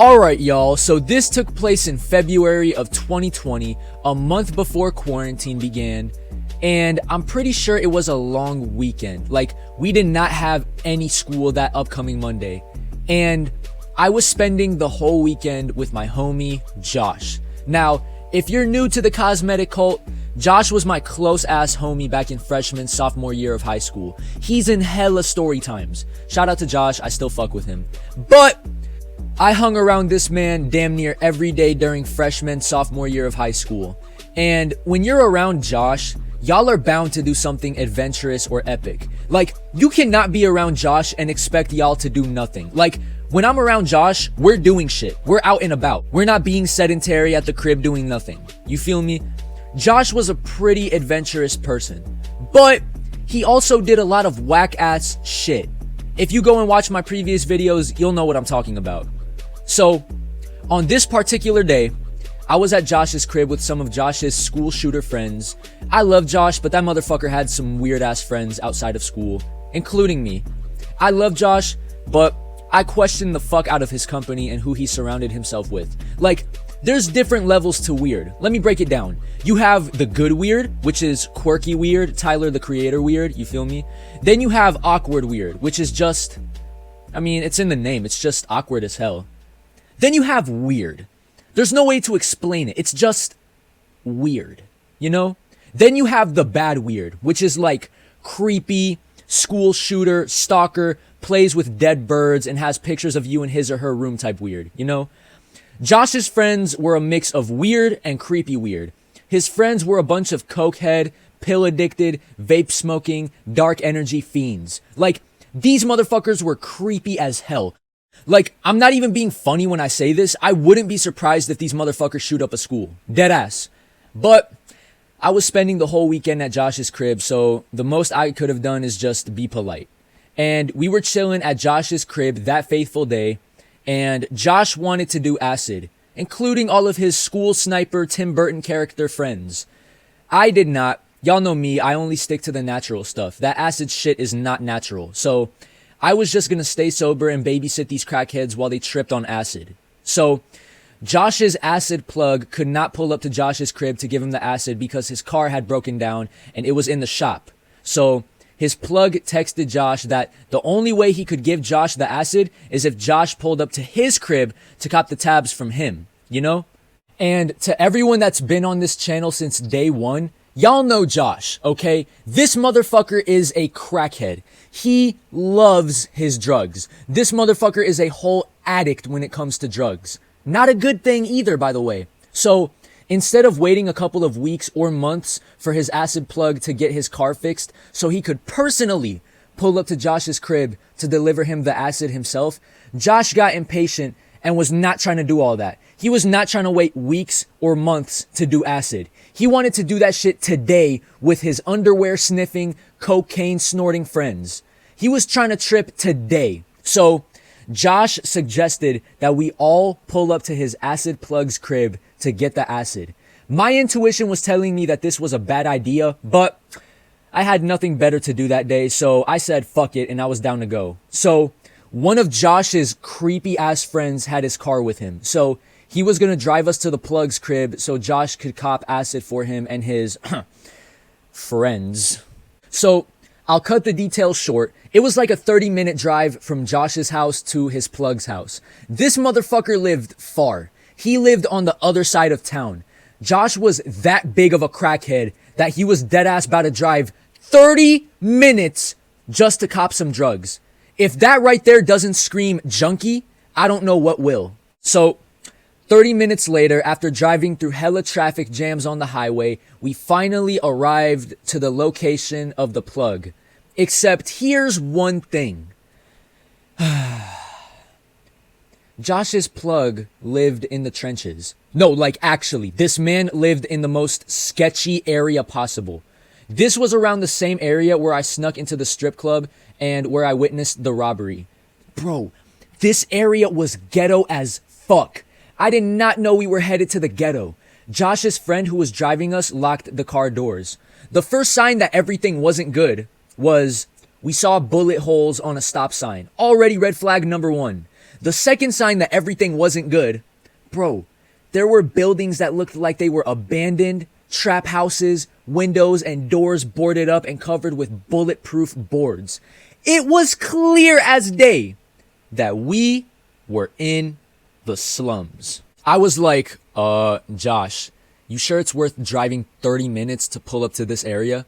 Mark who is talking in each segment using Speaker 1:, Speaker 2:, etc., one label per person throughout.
Speaker 1: Alright y'all, so this took place in February of 2020, a month before quarantine began, and I'm pretty sure it was a long weekend. Like, we did not have any school that upcoming Monday, and I was spending the whole weekend with my homie, Josh. Now, if you're new to the Cozmetic cult, Josh was my close-ass homie back in freshman, sophomore year of high school. He's in hella Storytimes. Shout out to Josh, I still fuck with him. But I hung around this man damn near every day during freshman, sophomore year of high school. And when you're around Josh, y'all are bound to do something adventurous or epic. Like, you cannot be around Josh and expect y'all to do nothing. Like, when I'm around Josh, we're doing shit. We're out and about. We're not being sedentary at the crib doing nothing. You feel me? Josh was a pretty adventurous person, but he also did a lot of whack-ass shit. If you go and watch my previous videos, you'll know what I'm talking about. So, on this particular day, I was at Josh's crib with some of Josh's school shooter friends. I love Josh, but that motherfucker had some weird-ass friends outside of school, including me. I love Josh, but I question the fuck out of his company and who he surrounded himself with. Like, there's different levels to weird. Let me break it down. You have the good weird, which is quirky weird, Tyler the Creator weird, you feel me? Then you have awkward weird, which is just, I mean, it's in the name, it's just awkward as hell. Then you have weird. There's no way to explain it, it's just weird, you know? Then you have the bad weird, which is like creepy, school shooter, stalker, plays with dead birds, and has pictures of you in his or her room type weird, you know? Josh's friends were a mix of weird and creepy weird. His friends were a bunch of cokehead, pill addicted, vape smoking, dark energy fiends. Like, these motherfuckers were creepy as hell. Like, I'm not even being funny when I say this. I wouldn't be surprised if these motherfuckers shoot up a school. Dead ass. But I was spending the whole weekend at Josh's crib, so the most I could have done is just be polite. And we were chilling at Josh's crib that faithful day, and Josh wanted to do acid, including all of his school sniper Tim Burton character friends. I did not. Y'all know me, I only stick to the natural stuff. That acid shit is not natural. So I was just gonna stay sober and babysit these crackheads while they tripped on acid. So Josh's acid plug could not pull up to Josh's crib to give him the acid because his car had broken down and it was in the shop. So his plug texted Josh that the only way he could give Josh the acid is if Josh pulled up to his crib to cop the tabs from him, you know? And to everyone that's been on this channel since day one, y'all know Josh, okay? This motherfucker is a crackhead. He loves his drugs. This motherfucker is a whole addict when it comes to drugs. Not a good thing either, by the way. So instead of waiting a couple of weeks or months for his acid plug to get his car fixed so he could personally pull up to Josh's crib to deliver him the acid himself, Josh got impatient and was not trying to do all that. He was not trying to wait weeks or months to do acid. He wanted to do that shit today with his underwear sniffing, cocaine snorting friends. He was trying to trip today. So Josh suggested that we all pull up to his acid plug's crib to get the acid. My intuition was telling me that this was a bad idea, but I had nothing better to do that day, so I said fuck it and I was down to go. So one of Josh's creepy ass friends had his car with him, so he was gonna drive us to the plug's crib so Josh could cop acid for him and his friends. So I'll cut the details short. It was like a 30-minute drive from Josh's house to his plug's house. This motherfucker lived far. He lived on the other side of town. Josh was that big of a crackhead that he was deadass about to drive 30 minutes just to cop some drugs. If that right there doesn't scream junkie, I don't know what will. So 30 minutes later, after driving through hella traffic jams on the highway, we finally arrived to the location of the plug. Except here's one thing. Josh's plug lived in the trenches. No, like actually, this man lived in the most sketchy area possible. This was around the same area where I snuck into the strip club and where I witnessed the robbery. Bro, this area was ghetto as fuck. I did not know we were headed to the ghetto. Josh's friend who was driving us locked the car doors. The first sign that everything wasn't good was we saw bullet holes on a stop sign. Already red flag number one. The second sign that everything wasn't good, bro, there were buildings that looked like they were abandoned, trap houses, windows and doors boarded up and covered with bulletproof boards. It was clear as day that we were in the slums. I was like, Josh, you sure it's worth driving 30 minutes to pull up to this area?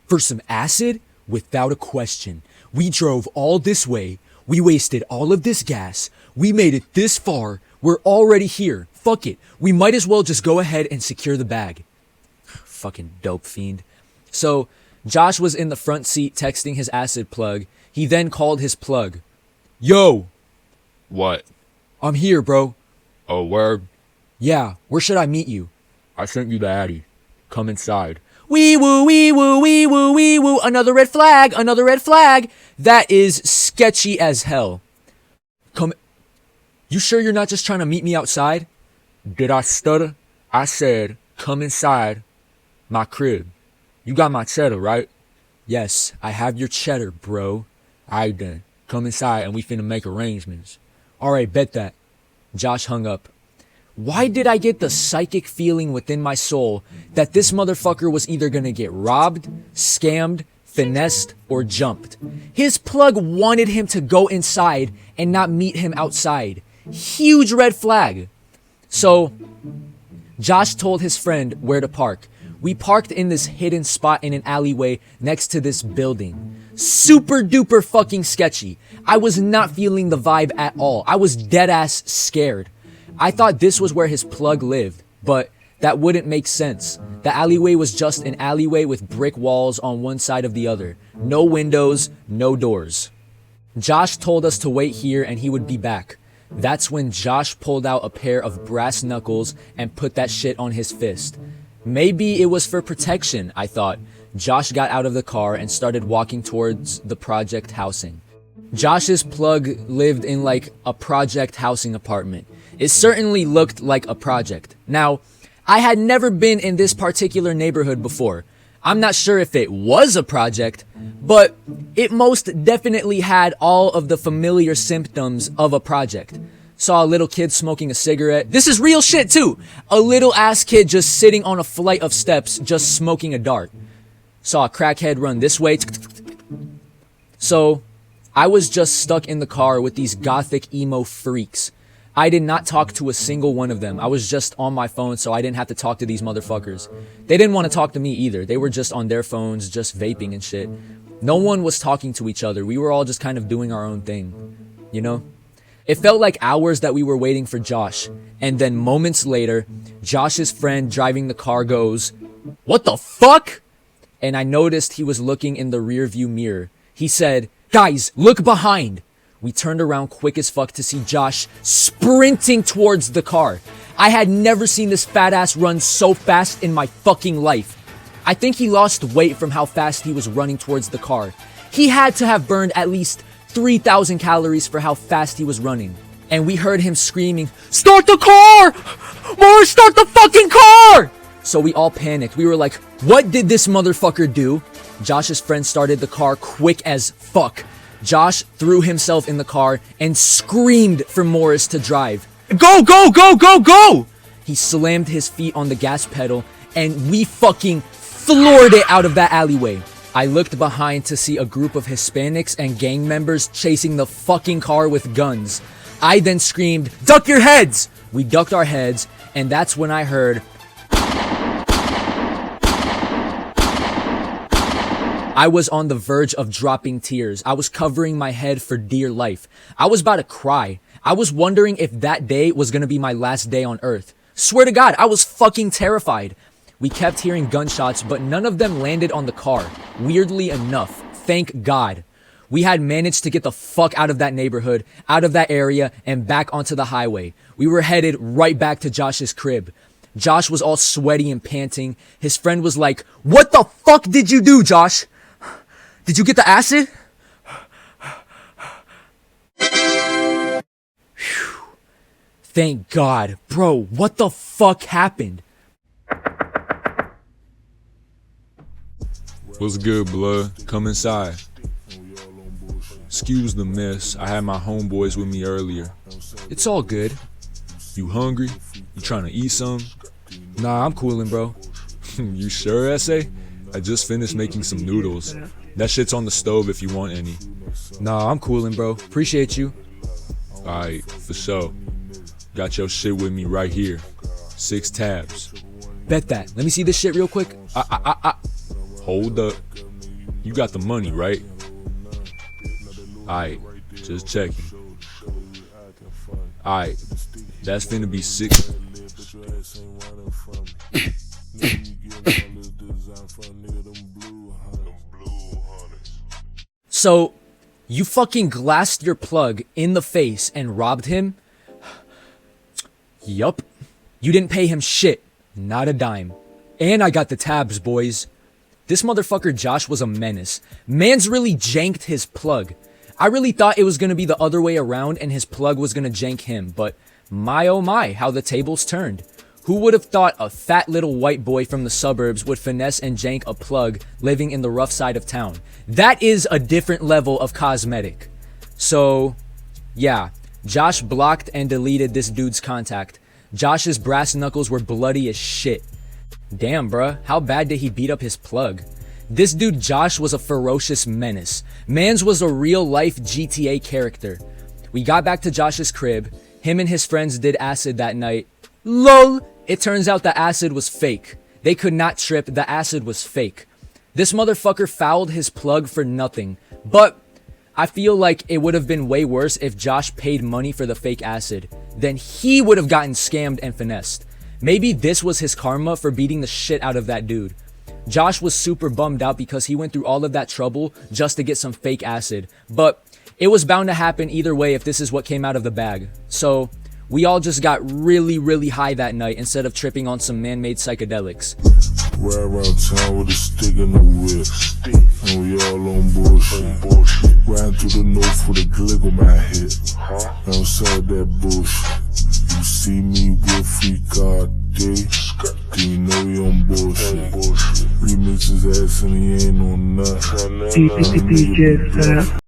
Speaker 1: For some acid? Without a question. We drove all this way. We wasted all of this gas. We made it this far. We're already here. Fuck it. We might as well just go ahead and secure the bag. Fucking dope fiend. So, Josh was in the front seat texting his acid plug. He then called his plug. Yo!
Speaker 2: What?
Speaker 1: I'm here, bro.
Speaker 2: Oh, word?
Speaker 1: Yeah, where should I meet you?
Speaker 2: I sent you the Addy. Come inside.
Speaker 1: Wee woo, wee woo, wee woo, wee woo. Another red flag, another red flag. That is sketchy as hell. Come. You sure you're not just trying to meet me outside?
Speaker 2: Did I stutter? I said, come inside my crib. You got my cheddar, right?
Speaker 1: Yes, I have your cheddar, bro.
Speaker 2: Alright then. Come inside and we finna make arrangements.
Speaker 1: Alright, bet that. Josh hung up. Why did I get the psychic feeling within my soul that this motherfucker was either gonna get robbed, scammed, finessed, or jumped? His plug wanted him to go inside and not meet him outside. Huge red flag. So, Josh told his friend where to park. We parked in this hidden spot in an alleyway next to this building. Super duper fucking sketchy. I was not feeling the vibe at all. I was dead ass scared. I thought this was where his plug lived, but that wouldn't make sense. The alleyway was just an alleyway with brick walls on one side of the other. No windows, no doors. Josh told us to wait here and he would be back. That's when Josh pulled out a pair of brass knuckles and put that shit on his fist. Maybe it was for protection, I thought. Josh got out of the car and started walking towards the project housing. Josh's plug lived in like a project housing apartment. It certainly looked like a project. Now, I had never been in this particular neighborhood before. I'm not sure if it was a project, but it most definitely had all of the familiar symptoms of a project. Saw a little kid smoking a cigarette. This is real shit too. A little ass kid just sitting on a flight of steps, just smoking a dart. Saw a crackhead run this way. So, I was just stuck in the car with these gothic emo freaks. I did not talk to a single one of them. I was just on my phone, so I didn't have to talk to these motherfuckers. They didn't want to talk to me either. They were just on their phones, just vaping and shit. No one was talking to each other. We were all just kind of doing our own thing, you know? It felt like hours that we were waiting for Josh. And then moments later, Josh's friend driving the car goes, "What the fuck?" And I noticed he was looking in the rearview mirror. He said, "Guys, look behind." We turned around quick as fuck to see Josh sprinting towards the car. I had never seen this fat ass run so fast in my fucking life. I think he lost weight from how fast he was running towards the car. He had to have burned at least 3,000 calories for how fast he was running. And we heard him screaming, "Start the car! Morris, start the fucking car!" So we all panicked. We were like, what did this motherfucker do? Josh's friend started the car quick as fuck. Josh threw himself in the car and screamed for Morris to drive. "Go, go, go, go, go!" He slammed his feet on the gas pedal and we fucking floored it out of that alleyway. I looked behind to see a group of Hispanics and gang members chasing the fucking car with guns. I then screamed, "Duck your heads!" We ducked our heads and that's when I heard I was on the verge of dropping tears. I was covering my head for dear life. I was about to cry. I was wondering if that day was gonna be my last day on earth. Swear to God, I was fucking terrified. We kept hearing gunshots, but none of them landed on the car. Weirdly enough, thank God. We had managed to get the fuck out of that neighborhood, out of that area, and back onto the highway. We were headed right back to Josh's crib. Josh was all sweaty and panting. His friend was like, "What the fuck did you do, Josh? Did you get the acid?" Whew. Thank God. Bro, what the fuck happened?
Speaker 2: What's good, blood? Come inside. Excuse the mess. I had my homeboys with me earlier.
Speaker 1: It's all good.
Speaker 2: You hungry? You trying to eat some?
Speaker 1: Nah, I'm coolin', bro.
Speaker 2: You sure, S.A.? I just finished making some noodles. That shit's on the stove if you want any.
Speaker 1: Nah, I'm coolin', bro. Appreciate you.
Speaker 2: Alright, for sure. Got your shit with me right here. 6 tabs.
Speaker 1: Bet that. Let me see this shit real quick.
Speaker 2: Hold up. You got the money, right? Alright, just checking. Alright, that's finna be 6.
Speaker 1: So, you fucking glassed your plug in the face and robbed him? Yup. You didn't pay him shit. Not a dime. And I got the tabs, boys. This motherfucker Josh was a menace. Man's really janked his plug. I really thought it was gonna be the other way around and his plug was gonna jank him, but my oh my, how the tables turned. Who would have thought a fat little white boy from the suburbs would finesse and jank a plug living in the rough side of town? That is a different level of Cozmetic. So, yeah, Josh blocked and deleted this dude's contact. Josh's brass knuckles were bloody as shit. Damn, bruh, how bad did he beat up his plug? This dude Josh was a ferocious menace. Mans was a real-life GTA character. We got back to Josh's crib. Him and his friends did acid that night. LOL! It turns out the acid was fake. They could not trip, the acid was fake. This motherfucker fouled his plug for nothing. But I feel like it would have been way worse if Josh paid money for the fake acid. Then he would have gotten scammed and finessed. Maybe this was his karma for beating the shit out of that dude. Josh was super bummed out because he went through all of that trouble just to get some fake acid. But it was bound to happen either way if this is what came out of the bag. So we all just got really, really high that night instead of tripping on some man-made psychedelics.
Speaker 3: Ride around town with a stick in the whip, and we all on bullshit. Riding through the north with a glick on my head, outside that bullshit. You see me with free card day, then you know you on bullshit. Remix his ass and he ain't on nothing.
Speaker 4: DJ Fat.